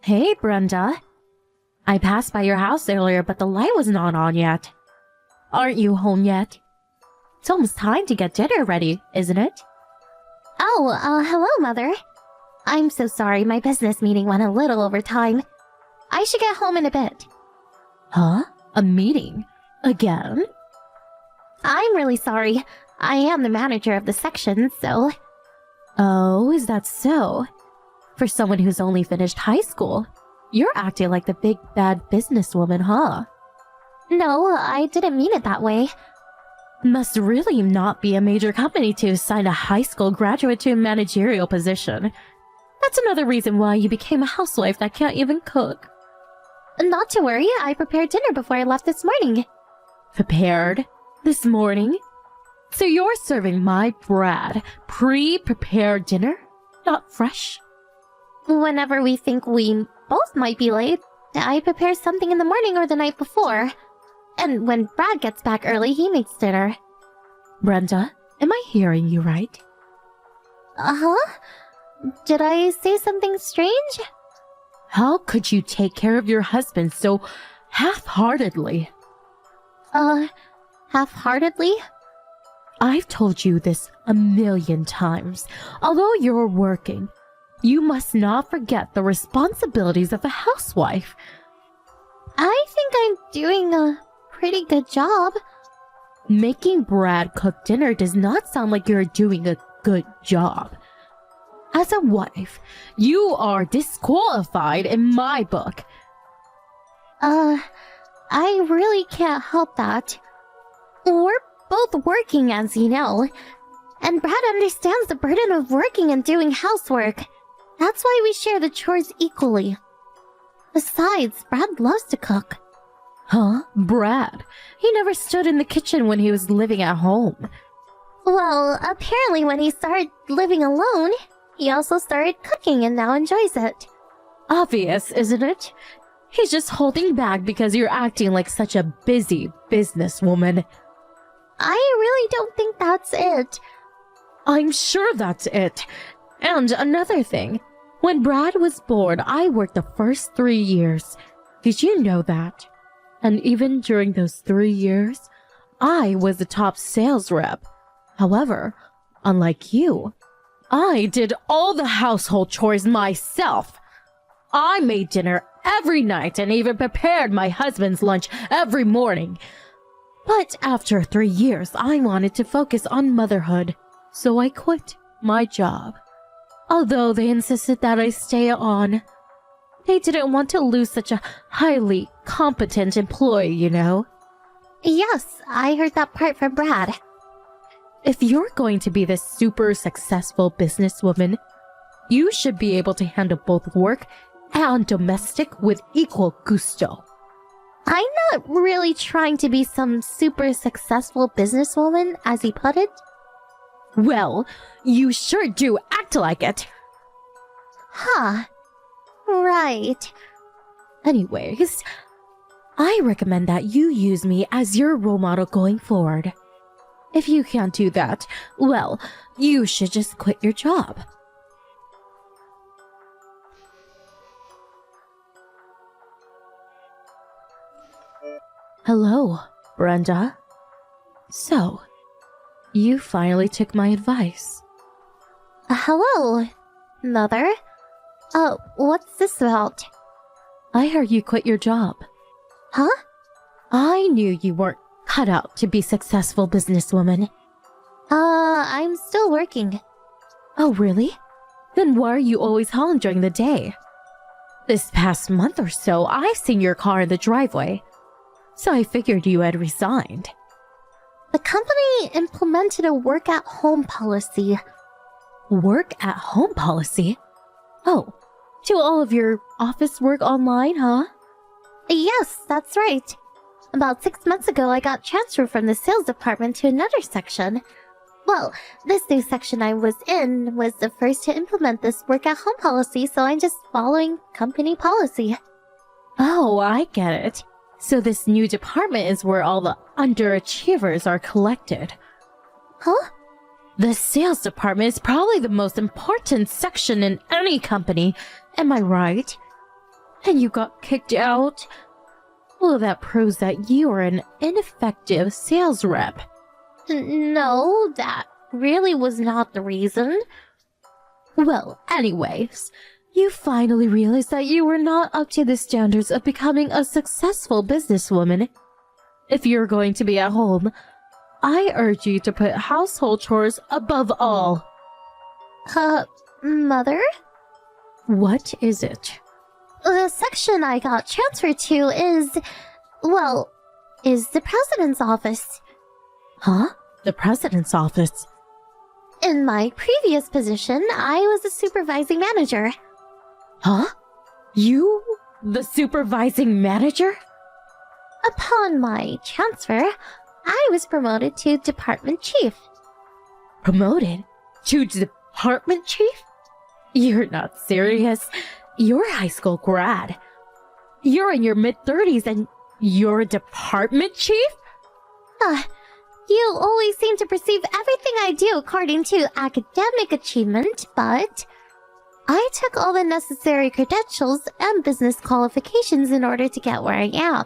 Hey, Brenda. I passed by your house earlier, but the light was not on yet. Aren't you home yet? It's almost time to get dinner ready, isn't it? Oh, hello, Mother. I'm so sorry, my business meeting went a little over time. I should get home in a bit. Huh? A meeting? Again? I'm really sorry. I am the manager of the section, so... Oh, is that so? For someone who's only finished high school, you're acting like the big bad businesswoman, huh? No, I didn't mean it that way. Must really not be a major company to assign a high school graduate to a managerial position. That's another reason why you became a housewife that can't even cook. Not to worry, I prepared dinner before I left this morning. Prepared? This morning? So you're serving my Brad pre-prepared dinner? Not fresh? Whenever we think we both might be late, I prepare something in the morning or the night before. And when Brad gets back early, he makes dinner. Brenda, am I hearing you right? Uh-huh? Did I say something strange? How could you take care of your husband so half-heartedly? Half-heartedly? I've told you this a million times. Although you're working, you must not forget the responsibilities of a housewife. I think I'm doing a pretty good job. Making Brad cook dinner does not sound like you're doing a good job. As a wife, you are disqualified in my book. I really can't help that. We're both working, as you know. And Brad understands the burden of working and doing housework. That's why we share the chores equally. Besides, Brad loves to cook. Huh? Brad? He never stood in the kitchen when he was living at home. Well, apparently when he started living alone, he also started cooking and now enjoys it. Obvious, isn't it? He's just holding back because you're acting like such a busy businesswoman. I really don't think that's it. I'm sure that's it. And another thing, when Brad was born, I worked the first 3 years. Did you know that? And even during those 3 years, I was the top sales rep. However, unlike you, I did all the household chores myself. I made dinner every night and even prepared my husband's lunch every morning. But after 3 years, I wanted to focus on motherhood, so I quit my job. Although they insisted that I stay on, they didn't want to lose such a highly competent employee, you know? Yes, I heard that part from Brad. If you're going to be this super successful businesswoman, you should be able to handle both work and domestic with equal gusto. I'm not really trying to be some super successful businesswoman, as he put it. Well, you sure do act like it. Huh. Right. Anyways, I recommend that you use me as your role model going forward. If you can't do that, well, you should just quit your job. Hello, Brenda. So, you finally took my advice. Hello, Mother. What's this about? I heard you quit your job. Huh? I knew you weren't cut out to be successful businesswoman. I'm still working. Oh, really? Then why are you always home during the day? This past month or so, I've seen your car in the driveway. So I figured you had resigned. The company implemented a work-at-home policy. Work-at-home policy? Oh, do all of your office work online, huh? Yes, that's right. About 6 months ago, I got transferred from the sales department to another section. Well, this new section I was in was the first to implement this work-at-home policy, so I'm just following company policy. Oh, I get it. So this new department is where all the underachievers are collected. Huh? The sales department is probably the most important section in any company. Am I right? and you got kicked out? Well, that proves that you are an ineffective sales rep. No, that really was not the reason. Well, anyways, you finally realized that you were not up to the standards of becoming a successful businesswoman. If you're going to be at home, I urge you to put household chores above all. Mother? What is it? The section I got transferred to is the president's office. Huh? The president's office? In my previous position, I was a supervising manager. Huh? You? The supervising manager? Upon my transfer, I was promoted to department chief. Promoted? To department chief? You're not serious. You're a high school grad. You're in your mid-30s and you're a department chief? You always seem to perceive everything I do according to academic achievement, but I took all the necessary credentials and business qualifications in order to get where I am,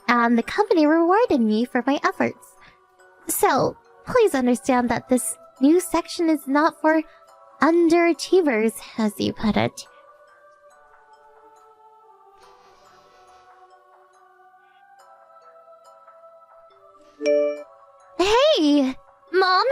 and the company rewarded me for my efforts. So, please understand that this new section is not for underachievers, as you put it. Hey, Mom!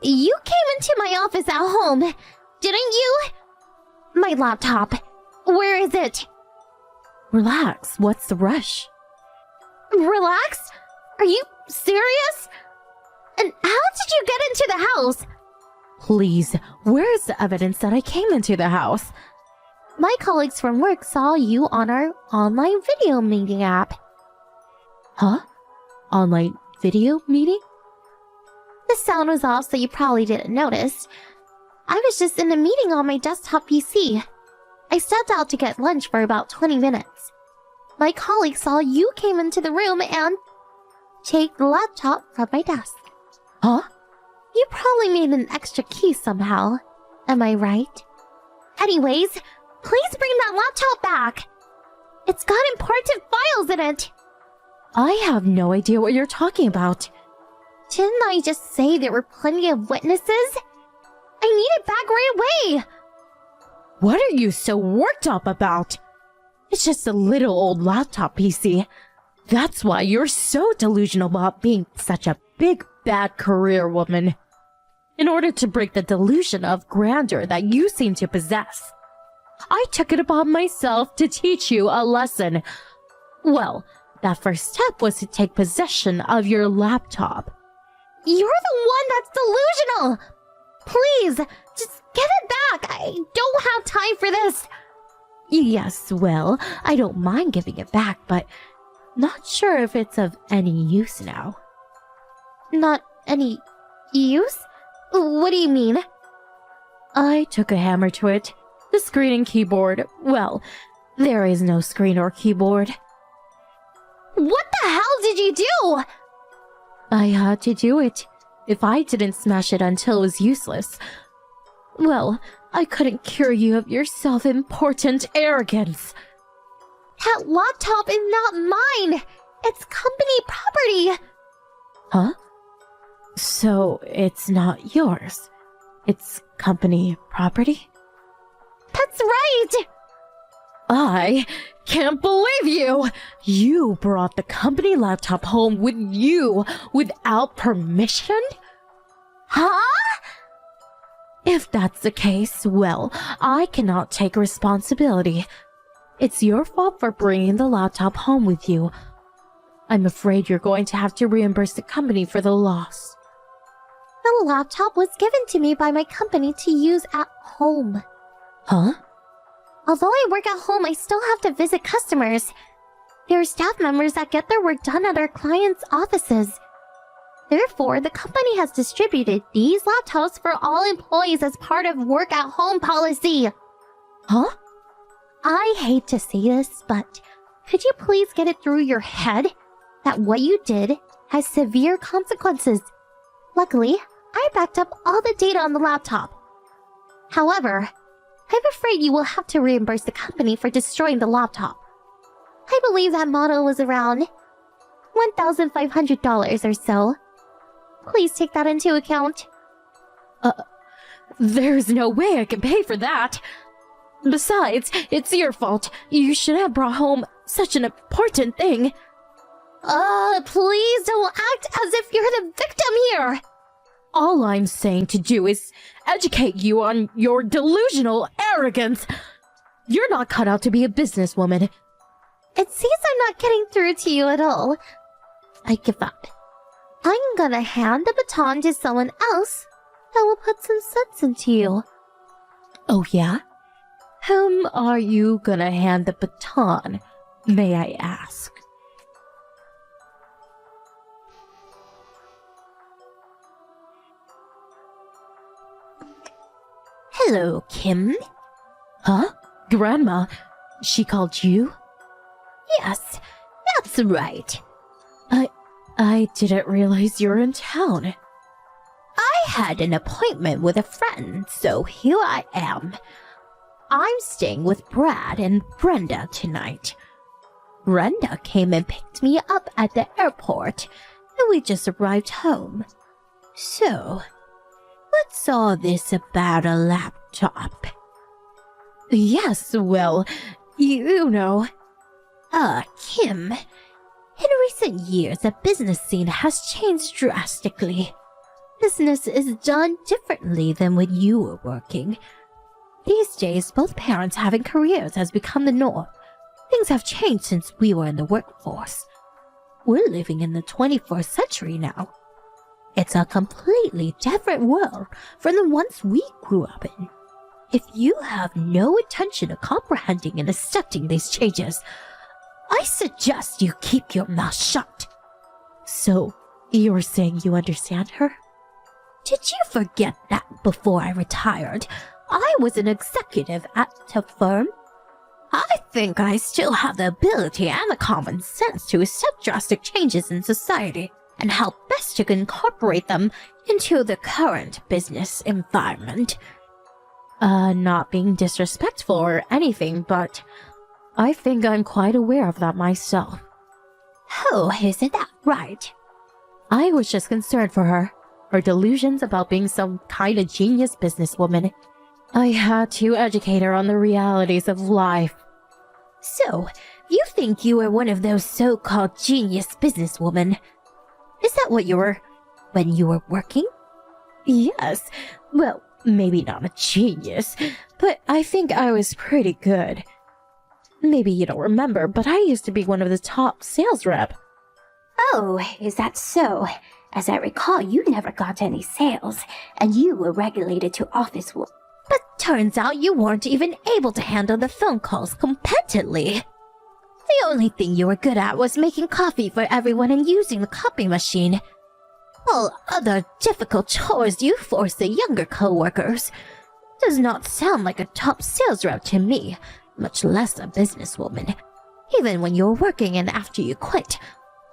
You came into my office at home, didn't you? My laptop. Where is it? Relax, what's the rush? Relax? Are you serious? And how did you get into the house? Please, where's the evidence that I came into the house? My colleagues from work saw you on our online video meeting app. Huh? Online video meeting? The sound was off, so you probably didn't notice. I was just in a meeting on my desktop PC. I stepped out to get lunch for about 20 minutes. My colleague saw you came into the room and take the laptop from my desk. Huh? You probably made an extra key somehow. Am I right? Anyways, please bring that laptop back. It's got important files in it. I have no idea what you're talking about. Didn't I just say there were plenty of witnesses? I need it back right away. What are you so worked up about? It's just a little old laptop PC. That's why you're so delusional about being such a big, bad career woman. In order to break the delusion of grandeur that you seem to possess, I took it upon myself to teach you a lesson. Well, that first step was to take possession of your laptop. You're the one that's delusional! Please, just get it back! I don't have time for this! Yes, well, I don't mind giving it back, but not sure if it's of any use now. Not any use? What do you mean? I took a hammer to it. The screen and keyboard, well, there is no screen or keyboard. What the hell did you do? I had to do it. If I didn't smash it until it was useless, well, I couldn't cure you of your self-important arrogance. That laptop is not mine! It's company property! Huh? So it's not yours. It's company property? That's right! I can't believe you! You brought the company laptop home with you without permission? Huh? If that's the case, well, I cannot take responsibility. It's your fault for bringing the laptop home with you. I'm afraid you're going to have to reimburse the company for the loss. The laptop was given to me by my company to use at home. Huh? Although I work at home, I still have to visit customers. There are staff members that get their work done at our clients' offices. Therefore, the company has distributed these laptops for all employees as part of work at home policy. Huh? I hate to say this, but could you please get it through your head that what you did has severe consequences? Luckily, I backed up all the data on the laptop. However, I'm afraid you will have to reimburse the company for destroying the laptop. I believe that model was around $1,500 or so. Please take that into account. There's no way I can pay for that. Besides, it's your fault. You should have brought home such an important thing. Please don't act as if you're the victim here. All I'm saying to do is educate you on your delusional arrogance. You're not cut out to be a businesswoman. It seems I'm not getting through to you at all. I give up. I'm gonna hand the baton to someone else that will put some sense into you. Oh yeah? Whom are you gonna hand the baton, may I ask? Hello, Kim. Huh? Grandma, she called you? Yes, that's right. I didn't realize you were in town. I had an appointment with a friend, so here I am. I'm staying with Brad and Brenda tonight. Brenda came and picked me up at the airport, and we just arrived home. So, what's all this about a laptop? Yes, well, you know. Kim, in recent years, the business scene has changed drastically. Business is done differently than when you were working. These days, both parents having careers has become the norm. Things have changed since we were in the workforce. We're living in the 21st century now. It's a completely different world from the ones we grew up in. If you have no intention of comprehending and accepting these changes, I suggest you keep your mouth shut. So, you're saying you understand her? Did you forget that before I retired, I was an executive at the firm? I think I still have the ability and the common sense to accept drastic changes in society and how best to incorporate them into the current business environment. Not being disrespectful or anything, but I think I'm quite aware of that myself. Oh, isn't that right? I was just concerned for her delusions about being some kind of genius businesswoman. I had to educate her on the realities of life. So, you think you were one of those so-called genius businesswomen? Is that what you were when you were working? Yes. Well, maybe not a genius, but I think I was pretty good. Maybe you don't remember, but I used to be one of the top sales rep. Oh, is that so? As I recall, you never got any sales, and you were regulated to office work. But turns out you weren't even able to handle the phone calls competently. The only thing you were good at was making coffee for everyone and using the copy machine. All other difficult chores you forced the younger co-workers. Does not sound like a top sales rep to me, much less a businesswoman. Even when you were working and after you quit,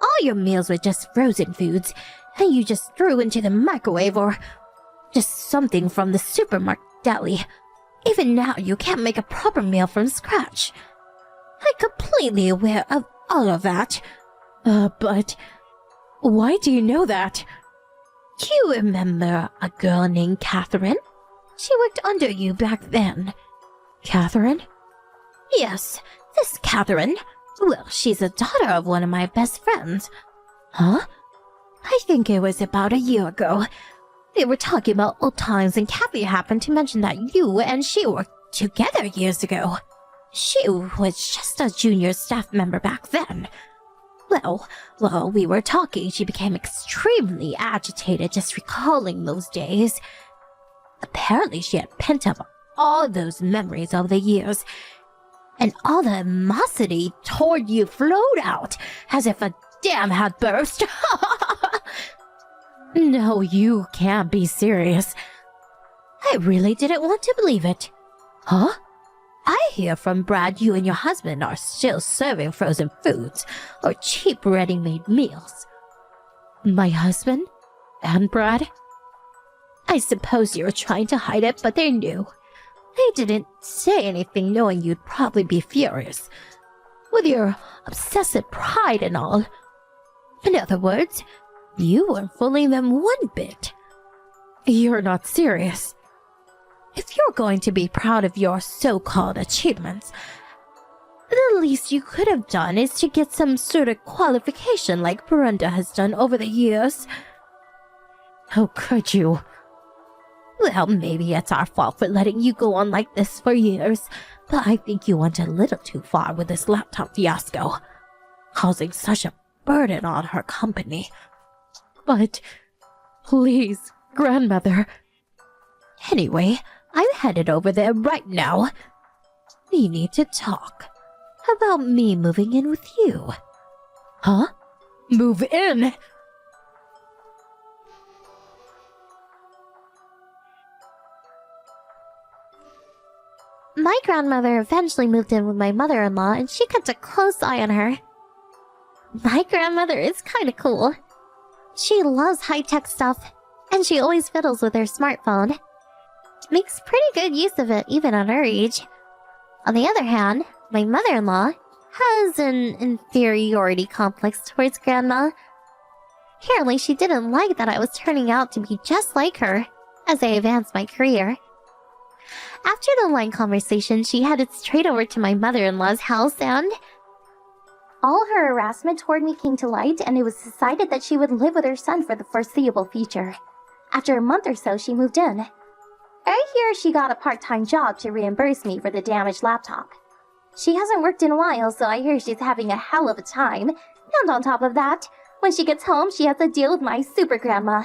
all your meals were just frozen foods, and you just threw into the microwave or just something from the supermarket deli. Even now, you can't make a proper meal from scratch. I'm completely aware of all of that. But why do you know that? Do you remember a girl named Catherine? She worked under you back then. Catherine? Yes, this Catherine. Well, she's the daughter of one of my best friends. Huh? I think it was about a year ago. They were talking about old times and Kathy happened to mention that you and she worked together years ago. She was just a junior staff member back then. Well, while we were talking, she became extremely agitated just recalling those days. Apparently, she had pent up all those memories over the years, and all the animosity toward you flowed out as if a dam had burst. No, you can't be serious. I really didn't want to believe it. Huh? I hear from Brad you and your husband are still serving frozen foods or cheap ready-made meals. My husband? And Brad? I suppose you were trying to hide it, but they knew. They didn't say anything knowing you'd probably be furious. With your obsessive pride and all. In other words, you weren't fooling them one bit. You're not serious. If you're going to be proud of your so-called achievements, the least you could have done is to get some sort of qualification like Brenda has done over the years. How could you? Well, maybe it's our fault for letting you go on like this for years, but I think you went a little too far with this laptop fiasco, causing such a burden on her company. But, please, grandmother. Anyway, I'm headed over there right now. We need to talk about me moving in with you. Huh? Move in? My grandmother eventually moved in with my mother-in-law, and she kept a close eye on her. My grandmother is kinda cool. She loves high-tech stuff, and she always fiddles with her smartphone. Makes pretty good use of it, even at her age. On the other hand, my mother-in-law has an inferiority complex towards Grandma. Apparently, she didn't like that I was turning out to be just like her as I advanced my career. After the line conversation, she headed straight over to my mother-in-law's house and... all her harassment toward me came to light, and it was decided that she would live with her son for the foreseeable future. After a month or so, she moved in. I hear she got a part-time job to reimburse me for the damaged laptop. She hasn't worked in a while, so I hear she's having a hell of a time. And on top of that, when she gets home, she has to deal with my super grandma.